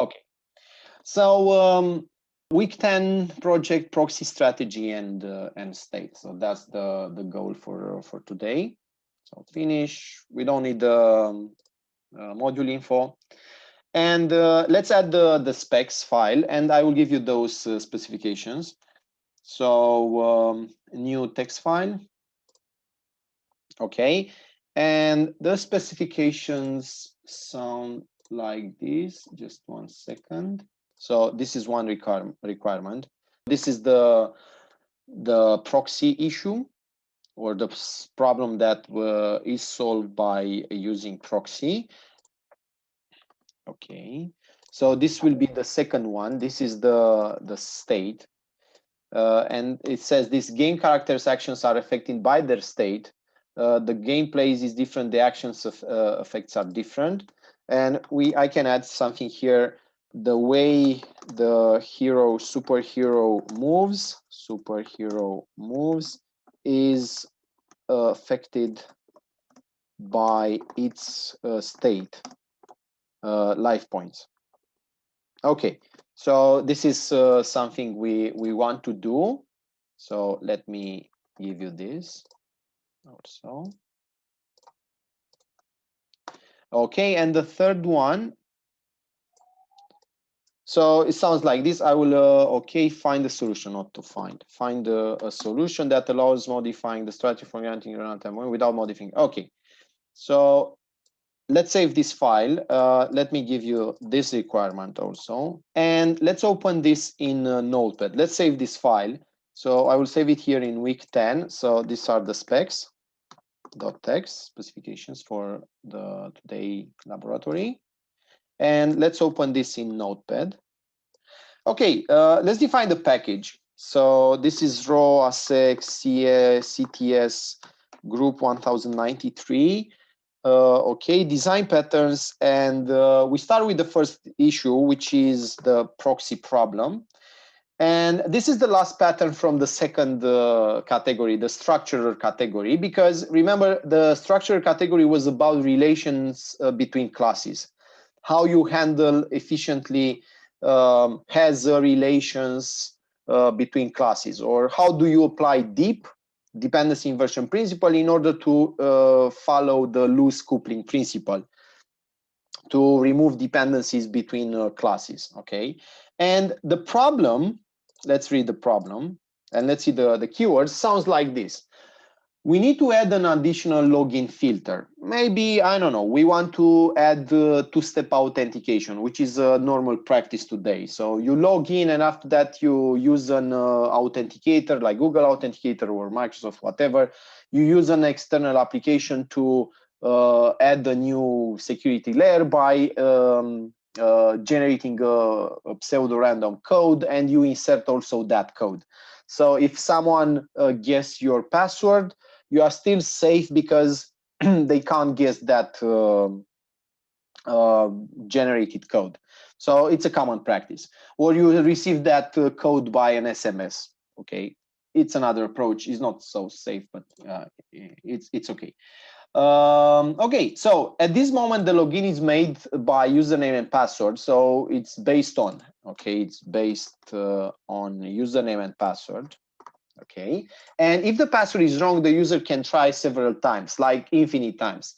Okay. So week 10 project proxy strategy and state. So that's the goal for today. So finish. We don't need the module info. And let's add the specs file, and I will give you those specifications. So new text file. Okay, and the specifications sound like this. Just 1 second. So this is one requirement. This is the proxy issue, or the problem that is solved by using proxy. Okay, so this will be the second one. This is the state, and it says these game characters' actions are affected by their state. The gameplay is different. The actions of effects are different, and I can add something here. The way the superhero moves is affected by its state, life points. Okay, so this is something we want to do. So let me give you this also. Okay, and the third one. So it sounds like this. I will okay, find a solution, not to find a solution that allows modifying the strategy for granting runtime without modifying. Okay, so let's save this file. Let me give you this requirement also, and let's open this in Notepad. Let's save this file. So I will save it here in week 10. So these are the specs. .text specifications for the today laboratory, and let's open this in Notepad. Okay, let's define the package. So this is raw ASEC CTS group 1093. Okay, design patterns, and we start with the first issue, which is the proxy problem. And this is the last pattern from the second category, the structural category, because remember, the structural category was about relations between classes, how you handle efficiently has relations between classes, or how do you apply deep dependency inversion principle in order to follow the loose coupling principle to remove dependencies between classes. Okay, and the problem, let's read the problem and let's see the keywords. Sounds like this. We need to add an additional login filter. Maybe, I don't know, we want to add two-step authentication, which is a normal practice today. So you log in, and after that you use an authenticator like Google Authenticator or Microsoft, whatever. You use an external application to add a new security layer by generating a pseudo-random code, and you insert also that code. So if someone guesses your password, you are still safe because they can't guess that generated code. So it's a common practice. Or you receive that code by an SMS. Okay, it's another approach. It's not so safe, but it's okay. Okay, so at this moment the login is made by username and password. So it's based on, okay, it's based on username and password. Okay, and if the password is wrong, the user can try several times, like infinite times.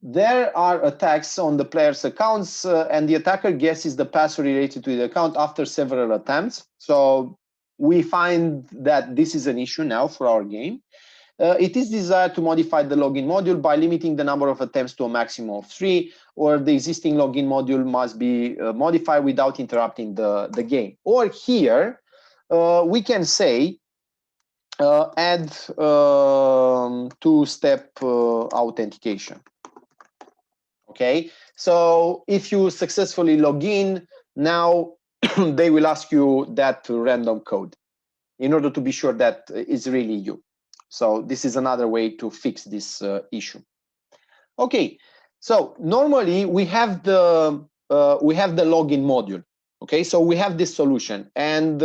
There are attacks on the player's accounts, and the attacker guesses the password related to the account after several attempts. So we find that this is an issue now for our game. It is desired to modify the login module by limiting the number of attempts to a maximum of 3, or the existing login module must be modified without interrupting the game. Or here, we can say, add two-step authentication. Okay, so if you successfully log in, now they will ask you that random code in order to be sure that it's really you. So this is another way to fix this issue. Okay, so normally we have the login module. Okay, so we have this solution, and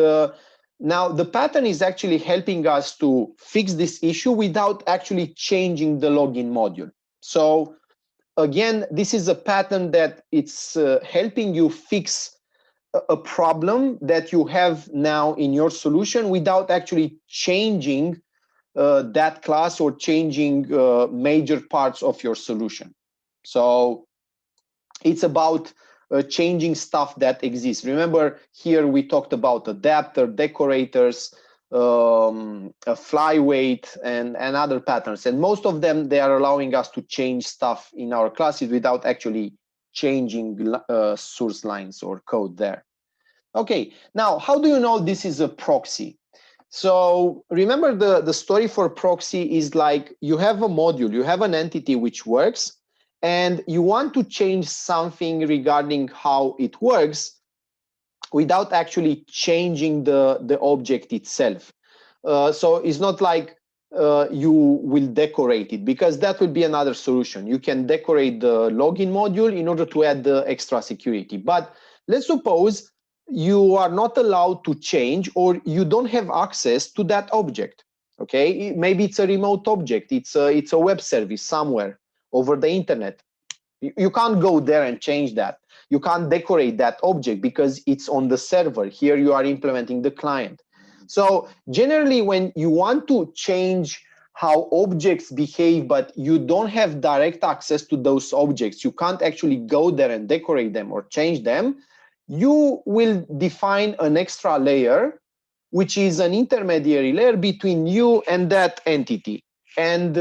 now the pattern is actually helping us to fix this issue without actually changing the login module. So again, this is a pattern that it's helping you fix a problem that you have now in your solution without actually changing that class or changing major parts of your solution. So it's about changing stuff that exists. Remember, here we talked about adapter, decorators, a fly weight, and other patterns. And most of them, they are allowing us to change stuff in our classes without actually changing source lines or code there. Okay, now, how do you know this is a proxy? So remember, the story for proxy is like you have a module, you have an entity which works, and you want to change something regarding how it works without actually changing the object itself. So it's not like you will decorate it, because that will be another solution. You can decorate the login module in order to add the extra security. But let's suppose you are not allowed to change, or you don't have access to that object. Okay, maybe it's a remote object, it's a web service somewhere over the internet. You can't go there and change that. You can't decorate that object because it's on the server. Here you are implementing the client. So generally, when you want to change how objects behave, but you don't have direct access to those objects, you can't actually go there and decorate them or change them, you will define an extra layer, which is an intermediary layer between you and that entity. And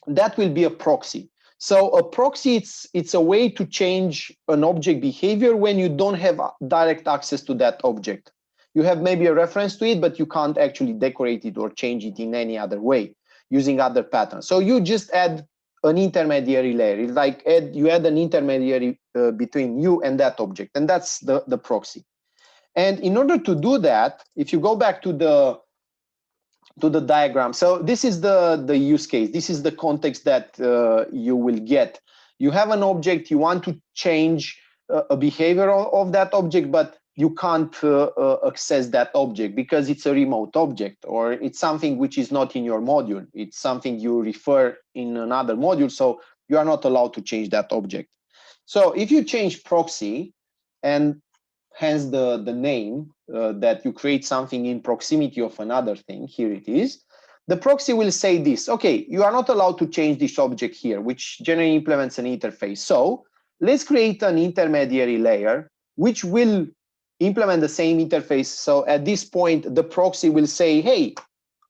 that will be a proxy. So a proxy, it's a way to change an object behavior when you don't have direct access to that object. You have maybe a reference to it, but you can't actually decorate it or change it in any other way using other patterns. So you just add an intermediary layer. It's like you add an intermediary between you and that object, and that's the proxy. And in order to do that, if you go back to the diagram, so this is the use case. This is the context that you will get. You have an object, you want to change a behavior of that object, but you can't access that object because it's a remote object, or it's something which is not in your module. It's something you refer in another module, so you are not allowed to change that object. So if you change proxy, and hence the name, that you create something in proximity of another thing, here it is, the proxy will say this: okay, you are not allowed to change this object here, which generally implements an interface. So let's create an intermediary layer which will implement the same interface. So at this point, the proxy will say, hey,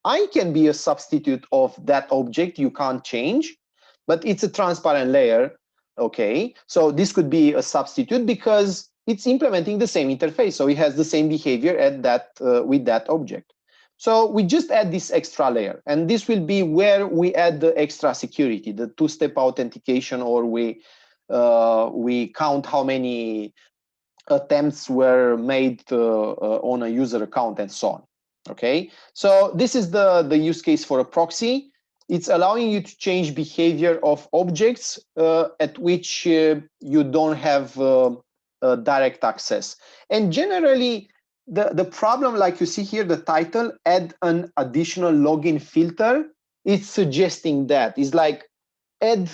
I can be a substitute of that object you can't change, but it's a transparent layer. Okay, so this could be a substitute because it's implementing the same interface, so it has the same behavior at that with that object. So we just add this extra layer, and this will be where we add the extra security, the two-step authentication, or we count how many attempts were made on a user account and so on. Okay, so this is the use case for a proxy. It's allowing you to change behavior of objects at which you don't have direct access. And generally, the problem, like you see here, the title, add an additional login filter, it's suggesting that. It's like add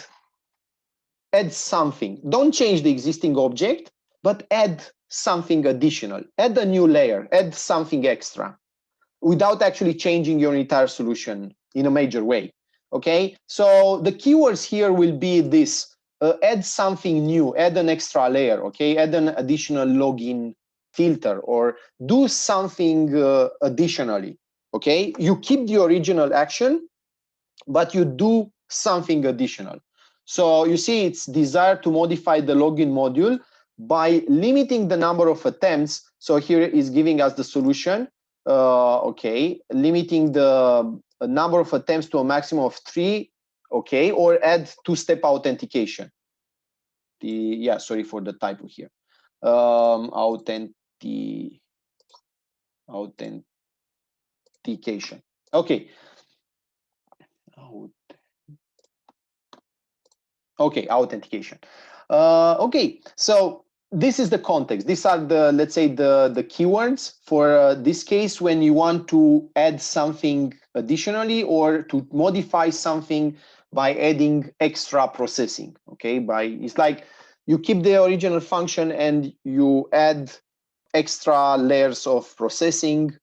something. Don't change the existing object, but add something additional. Add a new layer, add something extra, without actually changing your entire solution in a major way. Okay, so the keywords here will be this: add something new, add an extra layer, okay, add an additional login filter, or do something additionally. Okay, you keep the original action, but you do something additional. So you see, it's desire to modify the login module by limiting the number of attempts. So here is giving us the solution. Okay, limiting the number of attempts to a maximum of 3. Okay, or add two-step authentication. Yeah, sorry for the typo here. Authentication. Okay. Okay, authentication. Okay, so this is the context. These are the, let's say, the keywords for this case when you want to add something additionally or to modify something by adding extra processing. Okay, it's like you keep the original function and you add extra layers of processing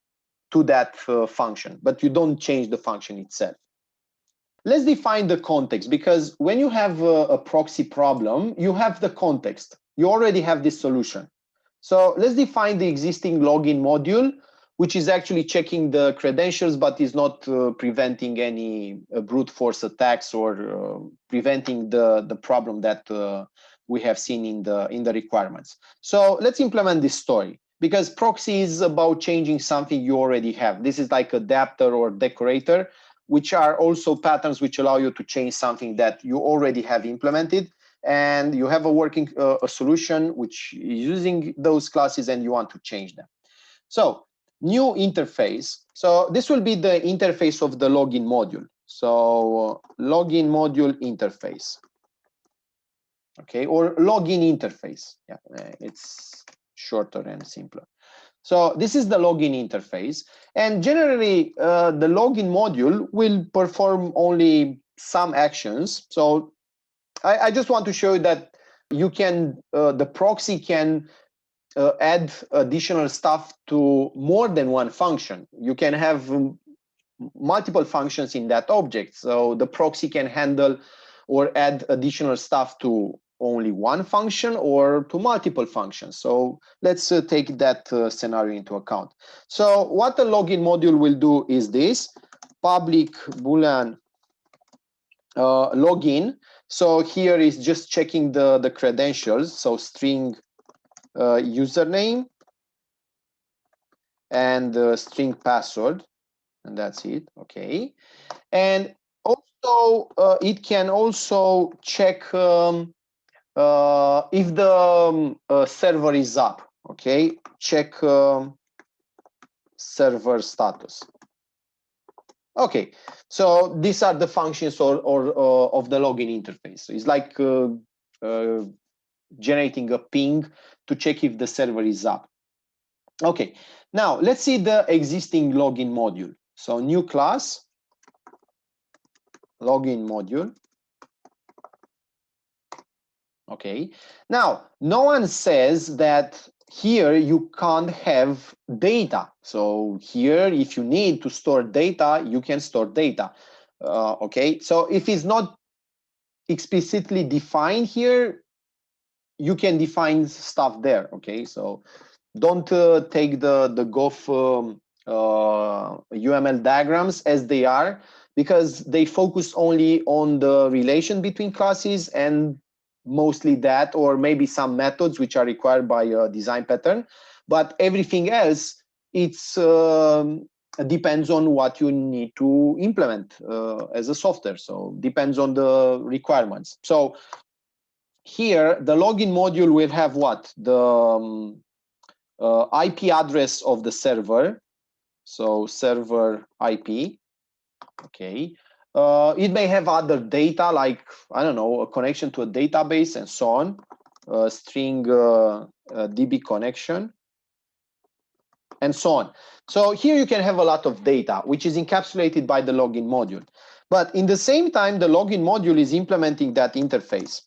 to that function, but you don't change the function itself. Let's define the context, because when you have a proxy problem, you have the context. You already have this solution. So let's define the existing login module, which is actually checking the credentials, but is not preventing any brute force attacks or preventing the problem that we have seen in the requirements. So let's implement this story, because proxy is about changing something you already have. This is like adapter or decorator, which are also patterns which allow you to change something that you already have implemented, and you have a working a solution which is using those classes and you want to change them. So new interface. So this will be the interface of the login module. So login module interface. Okay, or login interface. Yeah, it's shorter and simpler. So this is the login interface, and generally the login module will perform only some actions. So I just want to show you that you can, the proxy can add additional stuff to more than one function. You can have multiple functions in that object. So the proxy can handle or add additional stuff to only one function or to multiple functions. So let's take that scenario into account. So what the login module will do is this: public boolean login. So here is just checking the credentials. So string username and string password, and that's it. Okay. And also it can also check if the server is up. Okay, check server status. Okay, so these are the functions or of the login interface. So it's like generating a ping to check if the server is up. Okay, now let's see the existing login module. So new class, login module. Okay, now no one says that here you can't have data. So here, if you need to store data, you can store data. Okay, so if it's not explicitly defined here, you can define stuff there. Okay, so don't take the Gof UML diagrams as they are, because they focus only on the relation between classes and mostly that, or maybe some methods which are required by a design pattern, but everything else, it's depends on what you need to implement as a software. So depends on the requirements. So here the login module will have what? The IP address of the server. So server IP. Okay. It may have other data, like, I don't know, a connection to a database and so on, string DB connection, and so on. So here you can have a lot of data, which is encapsulated by the login module. But in the same time, the login module is implementing that interface.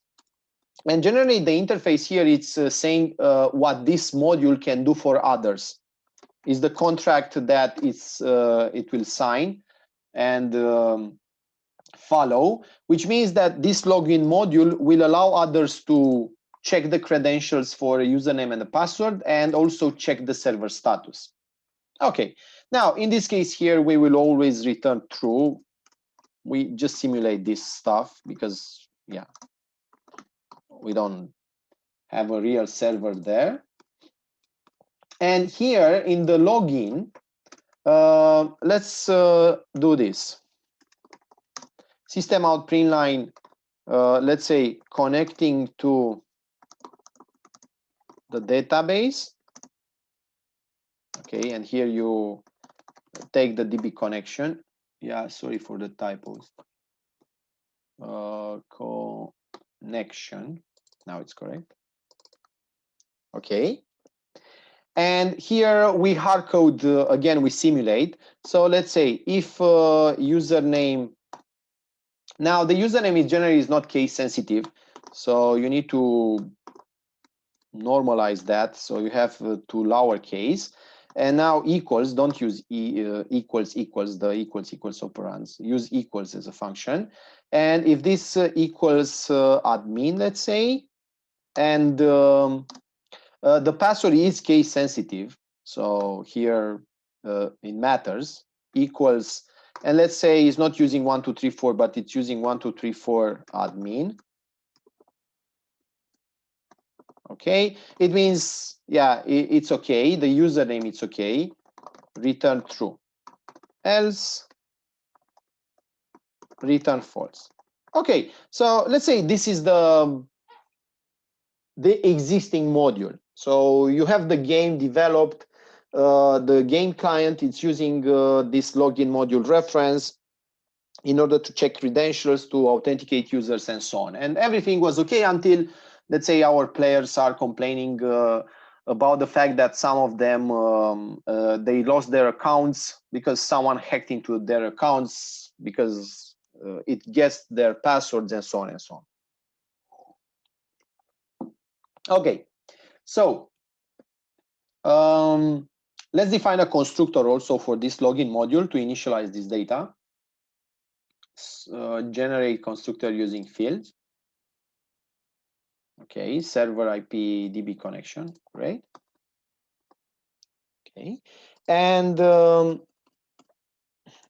And generally, the interface here, it's saying what this module can do for others. Is the contract that it will sign and follow, which means that this login module will allow others to check the credentials for a username and a password, and also check the server status. Okay, now in this case here, we will always return true. We just simulate this stuff because, yeah, we don't have a real server there. And here in the login, let's do this. System out print line, let's say connecting to the database. Okay, and here you take the DB connection. Yeah, sorry for the typos. Connection. Now it's correct. Okay. And here we hard code, again, we simulate. So let's say if username, now the username is generally is not case sensitive. So you need to normalize that, so you have to lowercase, and now equals, don't use equals the equals operands, use equals as a function. And if this equals admin, let's say, and the password is case sensitive, so here it matters, equals, and let's say it's not using 1234, but it's using 1234 admin. Okay, it means, yeah, it's okay, the username, it's okay, return true, else return false. Okay, so let's say this is the existing module. So you have the game developed, the game client, it's using this login module reference in order to check credentials, to authenticate users, and so on. And everything was okay until, let's say, our players are complaining about the fact that some of them, they lost their accounts because someone hacked into their accounts, because it guessed their passwords, and so on and so on. Okay, so let's define a constructor also for this login module to initialize this data. Generate constructor using fields. Okay, server IP DB connection, great. Okay, and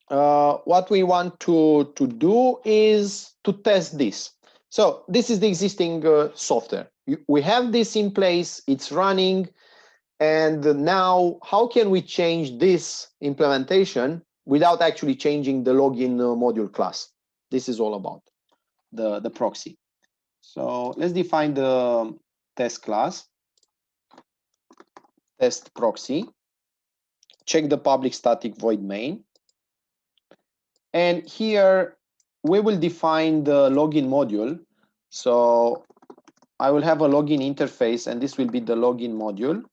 what we want to do is to test this. So this is the existing software. We have this in place, it's running, and now how can we change this implementation without actually changing the login module class? This is all about the proxy. So let's define the test class, test proxy, check the public static void main, and here we will define the login module. So I will have a login interface, and this will be the login module.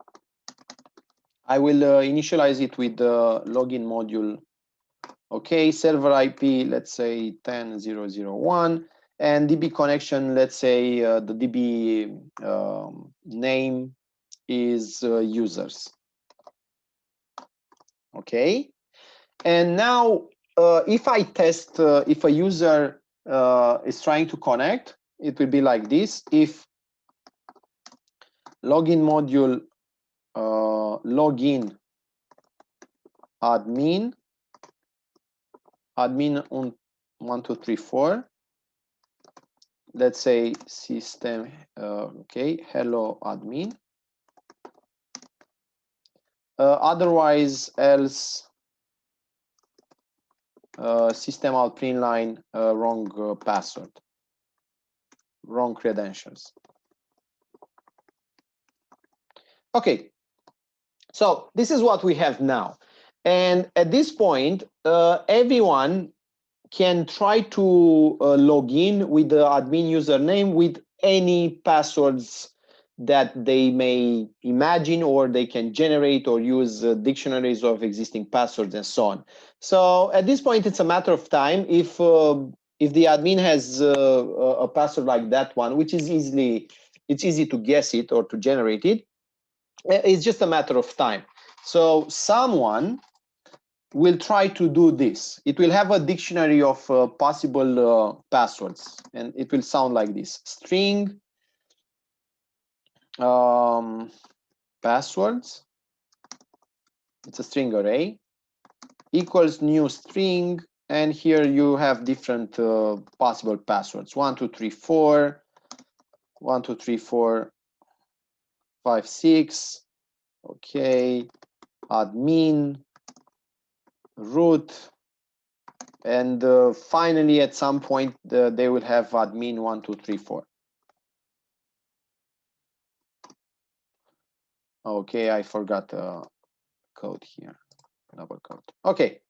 I will initialize it with the login module. Okay, server IP, let's say 10.0.0.1, and DB connection, let's say the DB name is users. Okay, and now if I test, if a user is trying to connect, it will be like this. If login module login admin 1234, let's say system, okay, hello admin, otherwise else system out print line, wrong password, wrong credentials. Okay, so this is what we have now, and at this point everyone can try to log in with the admin username with any passwords that they may imagine, or they can generate or use dictionaries of existing passwords and so on. So at this point, it's a matter of time. If the admin has a password like that one, which is it's easy to guess it or to generate it, it's just a matter of time. So someone will try to do this. It will have a dictionary of possible passwords, and it will sound like this: string passwords, it's a string array, equals new string, and here you have different possible passwords: 1234, 1234, 56, okay, admin, root, and finally at some point they will have admin 1234. Okay, I forgot the code here, double code. Okay,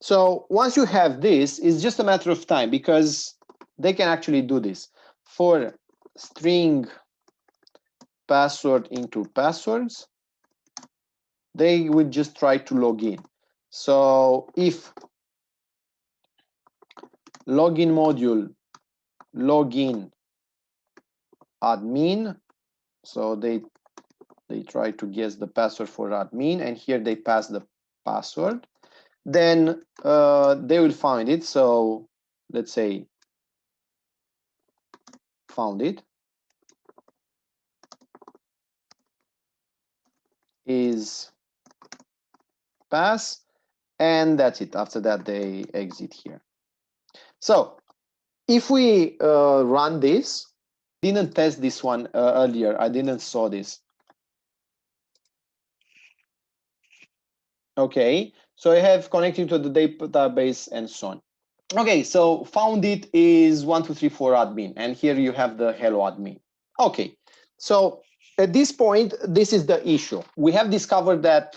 so once you have this, it's just a matter of time, because they can actually do this. For string password into passwords, they would just try to log in. So if login module login admin, so they they try to guess the password for admin, and here they pass the password. Then they will find it. So let's say found it is pass, and that's it. After that, they exit here. So if we run this, didn't test this one earlier. I didn't saw this. Okay, so I have connected to the database and so on. Okay, so found it is 1234 admin, and here you have the hello admin. Okay, so at this point, this is the issue. We have discovered that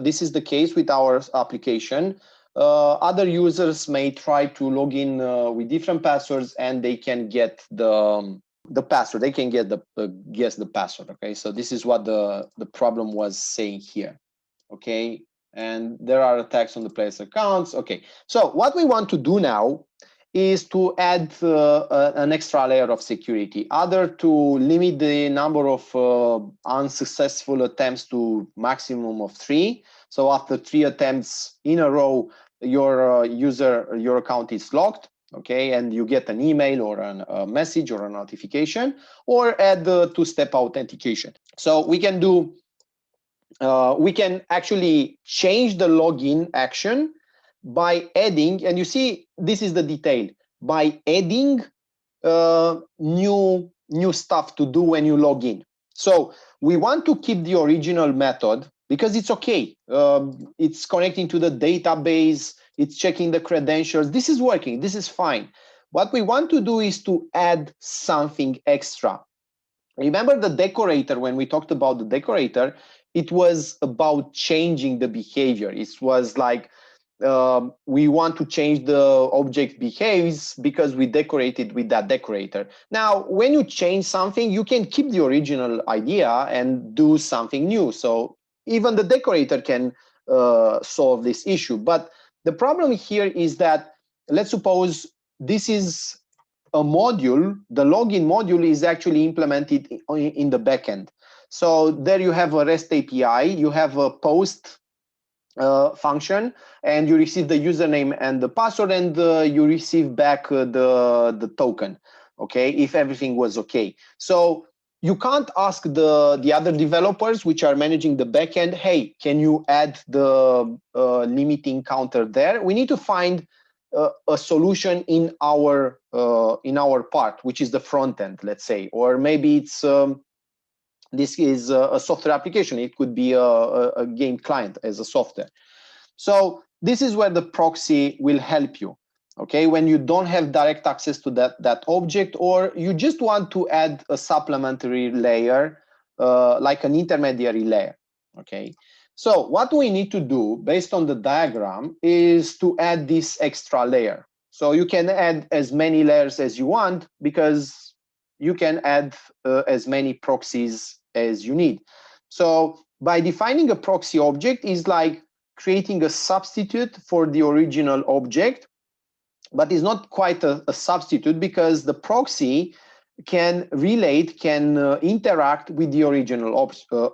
this is the case with our application. Other users may try to log in with different passwords, and they can get the password. They can get guess the password. Okay, so this is what the problem was saying here. Okay, and there are attacks on the player's accounts. Okay, so what we want to do now is to add an extra layer of security, either to limit the number of unsuccessful attempts to maximum of 3. So after 3 attempts in a row, your your account is locked, okay, and you get an email or a message or a notification, or add the two-step authentication. So we can do we can actually change the login action by adding, and you see, this is the detail, by adding new stuff to do when you log in. So we want to keep the original method because it's okay. It's connecting to the database, it's checking the credentials. This is working, this is fine. What we want to do is to add something extra. Remember the decorator, when we talked about the decorator, it was about changing the behavior. It was like we want to change the object behaves because we decorated with that decorator. Now, when you change something, you can keep the original idea and do something new. So even the decorator can solve this issue. But the problem here is that, let's suppose this is a module, the login module is actually implemented in the backend. So there you have a REST API, you have a post function, and you receive the username and the password, and you receive back the token, okay, if everything was okay. So you can't ask the other developers which are managing the backend, hey, can you add the limiting counter there? We need to find a solution in our part, which is the front end, let's say, or maybe it's this is a software application. It could be a game client as a software. So this is where the proxy will help you. Okay, when you don't have direct access to that object, or you just want to add a supplementary layer, like an intermediary layer. Okay. So what we need to do based on the diagram is to add this extra layer. So you can add as many layers as you want because you can add as many proxies as you need. So by defining a proxy object is like creating a substitute for the original object, but it's not quite a substitute because the proxy can relate, can interact with the original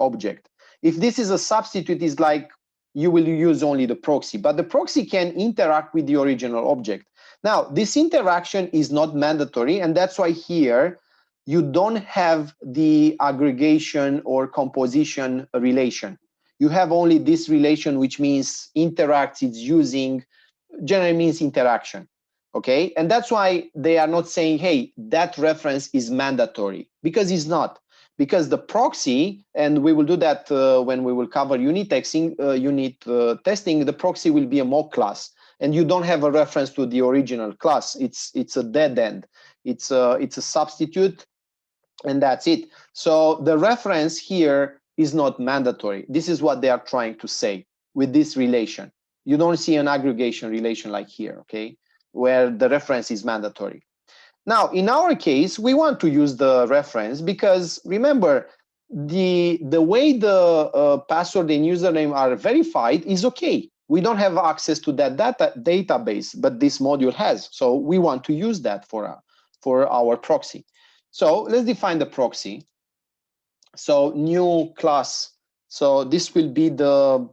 object. If this is a substitute, it's like you will use only the proxy, but the proxy can interact with the original object. Now, this interaction is not mandatory, and that's why here you don't have the aggregation or composition relation. You have only this relation, which means interacts, it's using, generally means interaction. Okay, and that's why they are not saying, hey, that reference is mandatory, because it's not. Because the proxy, and we will do that when we will cover unit testing, the proxy will be a mock class, and you don't have a reference to the original class. It's a dead end. It's a substitute, and that's it. So the reference here is not mandatory. This is what they are trying to say with this relation. You don't see an aggregation relation like here, okay, where the reference is mandatory. Now, in our case, we want to use the reference because remember, the way the password and username are verified is okay. We don't have access to that database, but this module has. So we want to use that for our proxy. So let's define the proxy. So new class. So this will be the,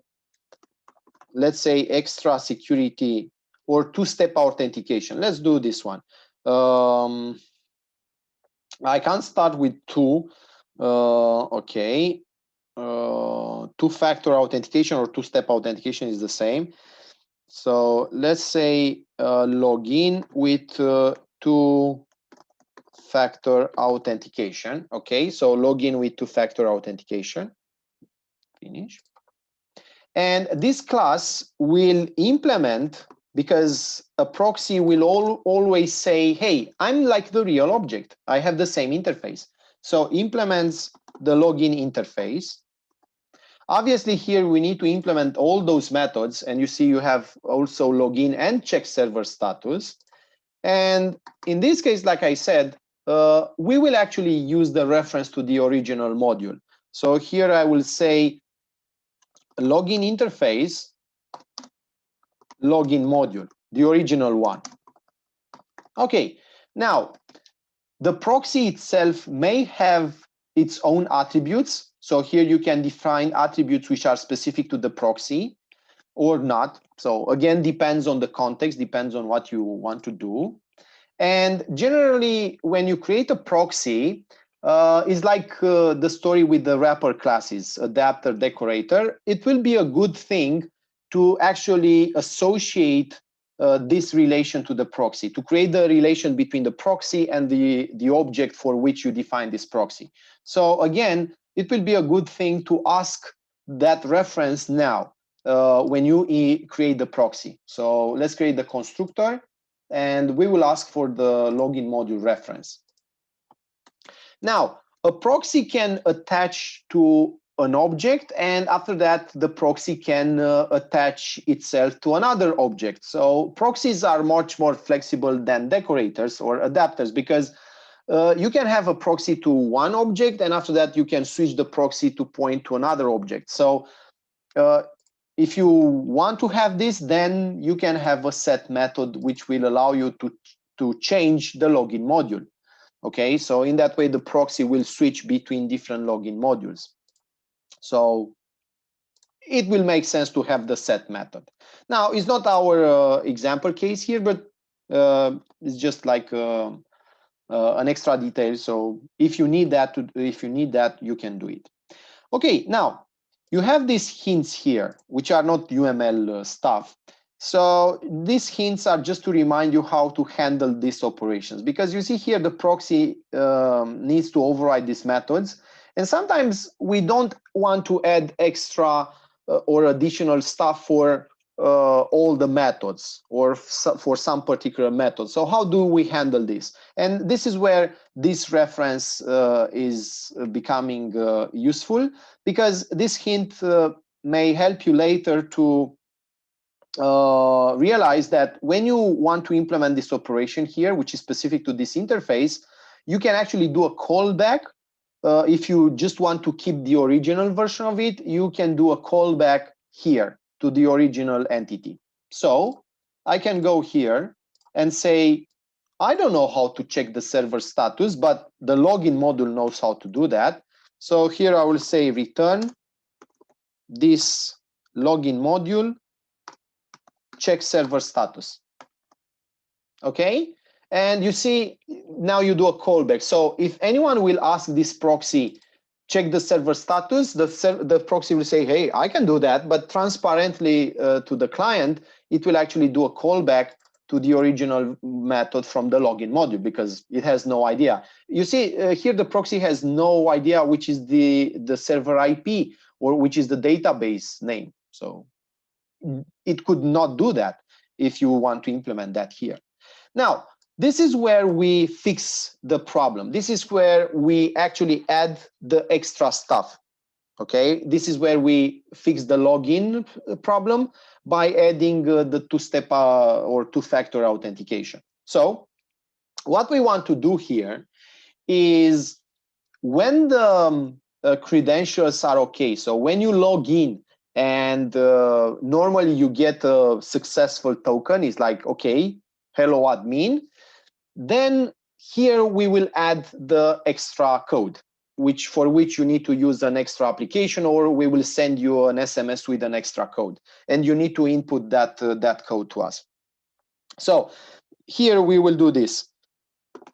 let's say, extra security or two-step authentication. Let's do this one. I can start with two. Okay. Two-factor authentication or two-step authentication is the same. So let's say login with two-factor authentication. Okay, so login with two-factor authentication. Finish. And this class will implement, because a proxy will always say, hey, I'm like the real object. I have the same interface. So implements the login interface. Obviously, here we need to implement all those methods. And you see you have also login and check server status. And in this case, like I said, we will actually use the reference to the original module. So here I will say login interface, login module, the original one. Okay, now the proxy itself may have its own attributes. So here you can define attributes which are specific to the proxy or not. So again, depends on the context, depends on what you want to do. And generally, when you create a proxy, it's like the story with the wrapper classes, adapter, decorator. It will be a good thing to actually associate this relation to the proxy, to create the relation between the proxy and the object for which you define this proxy. So again, it will be a good thing to ask that reference now when you create the proxy. So let's create the constructor, and we will ask for the login module reference. Now, a proxy can attach to an object, and after that, the proxy can attach itself to another object. So proxies are much more flexible than decorators or adapters, because you can have a proxy to one object, and after that, you can switch the proxy to point to another object. So if you want to have this, then you can have a set method which will allow you to change the login module. Okay, so in that way, the proxy will switch between different login modules. So it will make sense to have the set method. Now, it's not our example case here, but it's just like an extra detail. So if you need that, you can do it. Okay, now you have these hints here, which are not UML stuff. So these hints are just to remind you how to handle these operations, because you see here the proxy needs to override these methods. And sometimes we don't want to add extra or additional stuff for all the methods or for some particular method. So how do we handle this? And this is where this reference is becoming useful, because this hint may help you later to realize that when you want to implement this operation here, which is specific to this interface, you can actually do a callback. If you just want to keep the original version of it, you can do a callback here to the original entity. So I can go here and say, I don't know how to check the server status, but the login module knows how to do that. So here I will say return this login module check server status. Okay, and you see now you do a callback. So if anyone will ask this proxy check the server status, the proxy will say, hey, I can do that, but transparently to the client, it will actually do a callback to the original method from the login module, because it has no idea. You see here the proxy has no idea which is the server IP or which is the database name. So it could not do that if you want to implement that here. Now, this is where we fix the problem. This is where we actually add the extra stuff. Okay, this is where we fix the login problem by adding the two-step or two-factor authentication. So what we want to do here is when the credentials are okay, so when you log in and normally you get a successful token, it's like, okay, hello admin, then here we will add the extra code. for which you need to use an extra application, or we will send you an SMS with an extra code, and you need to input that code to us. So here we will do this.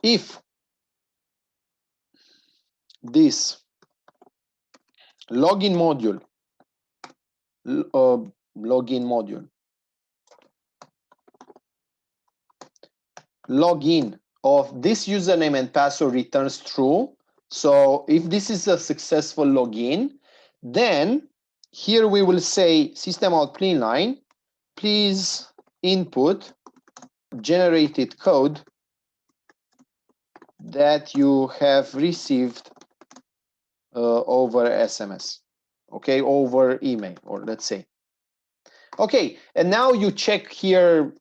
If this login module login of this username and password returns true. So if this is a successful login, then here we will say system out print line, please input generated code that you have received over SMS, okay, over email, or let's say. Okay, and now you check here,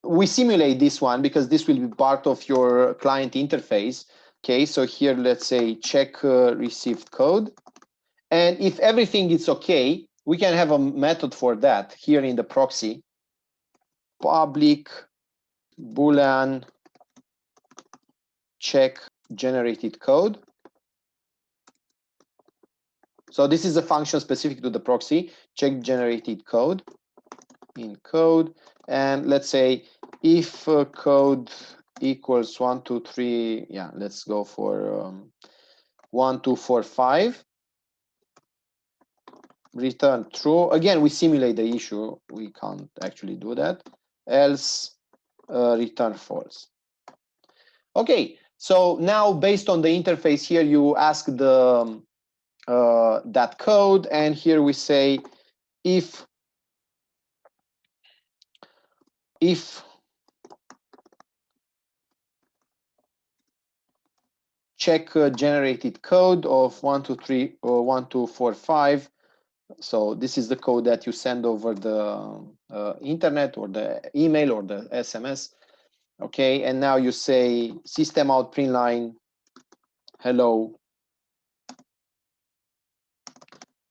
we simulate this one because this will be part of your client interface. Okay, so here let's say check received code, and if everything is okay, we can have a method for that here in the proxy, public boolean check generated code. So this is a function specific to the proxy, check generated code in code, and let's say if code equals 1, 2, 3, yeah, let's go for 1, 2, 4, 5, return true. Again, we simulate the issue, we can't actually do that, else return false. Okay, so now based on the interface here, you ask the that code, and here we say if check generated code of 1, 2, 3, or 1, 2, 4, 5. So this is the code that you send over the internet or the email or the SMS. Okay, and now you say system out print line hello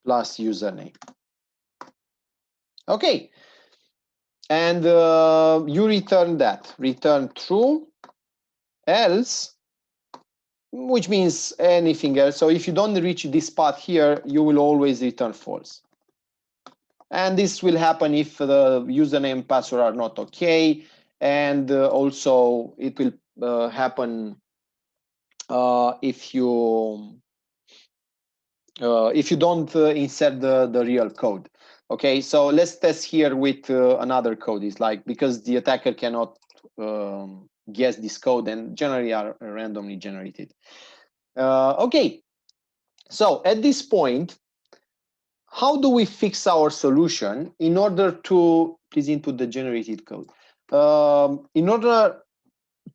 plus username. Okay, and you return that, return true, else, which means anything else. So if you don't reach this path here, you will always return false. And this will happen if the username and password are not okay, and also it will happen if you don't insert the real code. Okay, so let's test here with another code. It's like, because the attacker cannot guess this code and generally are randomly generated. Okay, so at this point, how do we fix our solution in order to, please input the generated code, in order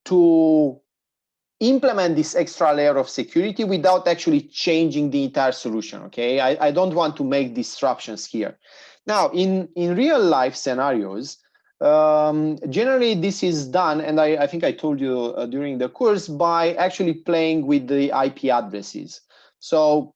to implement this extra layer of security without actually changing the entire solution? Okay, I don't want to make disruptions here. Now, in real life scenarios, generally this is done, and I think I told you during the course, by actually playing with the IP addresses. So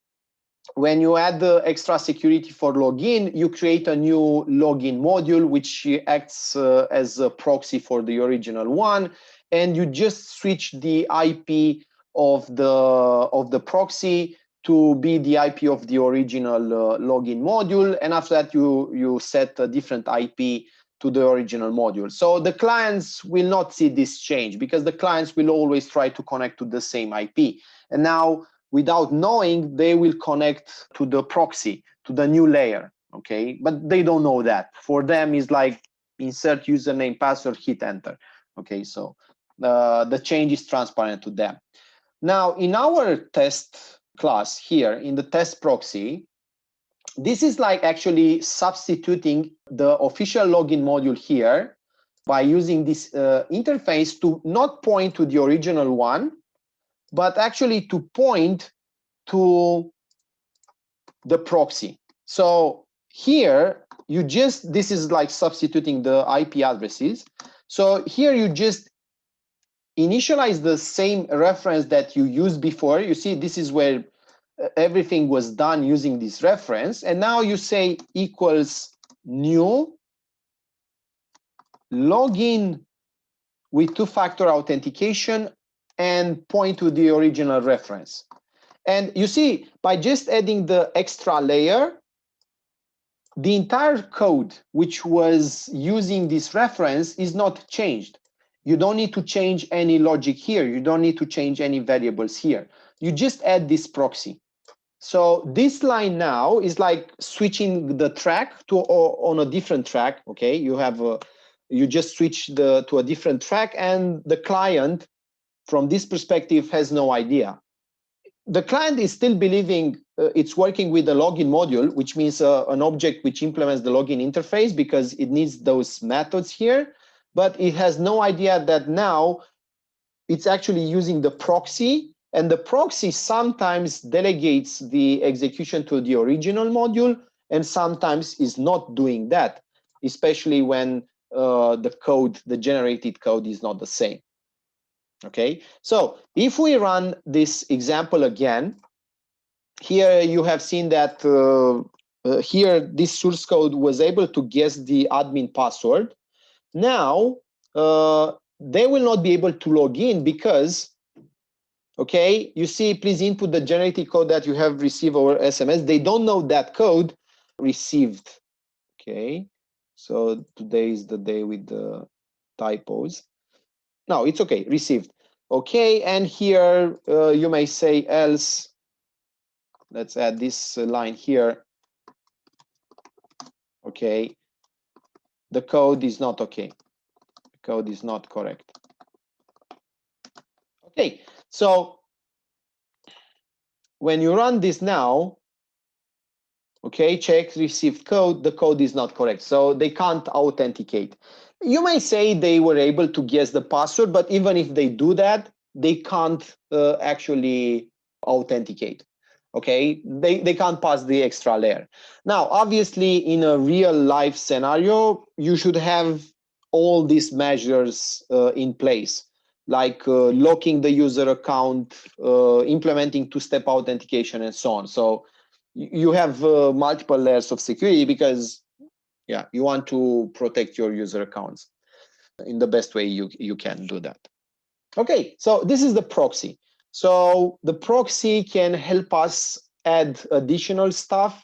when you add the extra security for login, you create a new login module which acts as a proxy for the original one, and you just switch the IP of the proxy to be the IP of the original login module, and after that you set a different IP to the original module. So the clients will not see this change because the clients will always try to connect to the same IP, and now without knowing, they will connect to the proxy, to the new layer, okay? But they don't know that. For them, it's like insert username, password, hit enter, okay? So the change is transparent to them. Now, in our test class here, in the test proxy, this is like actually substituting the official login module here by using this interface to not point to the original one, but actually to point to the proxy. So here you just, this is like substituting the IP addresses. So here you just initialize the same reference that you used before. You see, this is where everything was done using this reference. And now you say equals new login with two-factor authentication and point to the original reference. And you see, by just adding the extra layer, the entire code which was using this reference is not changed. You don't need to change any logic here. You don't need to change any variables here. You just add this proxy. So this line now is like switching the track to on a different track. Okay, you have you just switch to a different track, and the client, from this perspective, has no idea. The client is still believing it's working with the login module, which means an object which implements the login interface because it needs those methods here, but it has no idea that now it's actually using the proxy, and the proxy sometimes delegates the execution to the original module and sometimes is not doing that, especially when the generated code is not the same. Okay, so if we run this example again, here you have seen that here this source code was able to guess the admin password. Now they will not be able to log in because, okay, you see, please input the generated code that you have received over SMS. They don't know that code received. Okay, so today is the day with the typos. No, it's okay, received. Okay, and here you may say else. Let's add this line here. Okay, the code is not okay. The code is not correct. Okay, so when you run this now, okay, check received code, the code is not correct. So they can't authenticate. You may say they were able to guess the password, but even if they do that, they can't actually authenticate. Okay, they can't pass the extra layer. Now, obviously, in a real life scenario, you should have all these measures in place, like locking the user account, implementing two-step authentication, and so on. So you have multiple layers of security because, yeah, you want to protect your user accounts in the best way you can do that. Okay, so this is the proxy. So the proxy can help us add additional stuff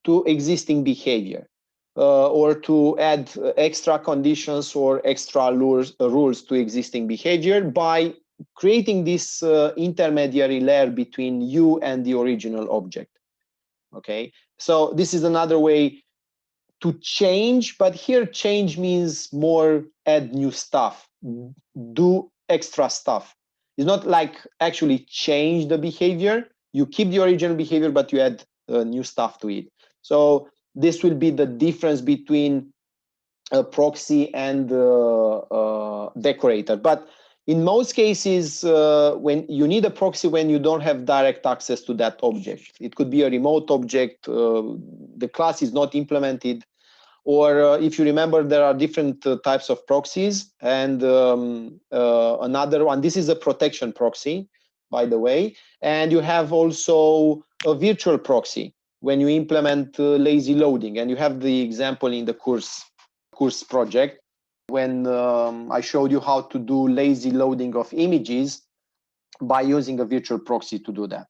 to existing behavior, or to add extra conditions or extra rules to existing behavior by creating this intermediary layer between you and the original object. Okay, so this is another way to change, but here change means more add new stuff, do extra stuff. It's not like actually change the behavior. You keep the original behavior, but you add new stuff to it. So this will be the difference between a proxy and decorator. But in most cases, when you need a proxy, when you don't have direct access to that object, it could be a remote object, the class is not implemented, or if you remember, there are different types of proxies. And another one, this is a protection proxy, by the way. And you have also a virtual proxy when you implement lazy loading. And you have the example in the course project when I showed you how to do lazy loading of images by using a virtual proxy to do that.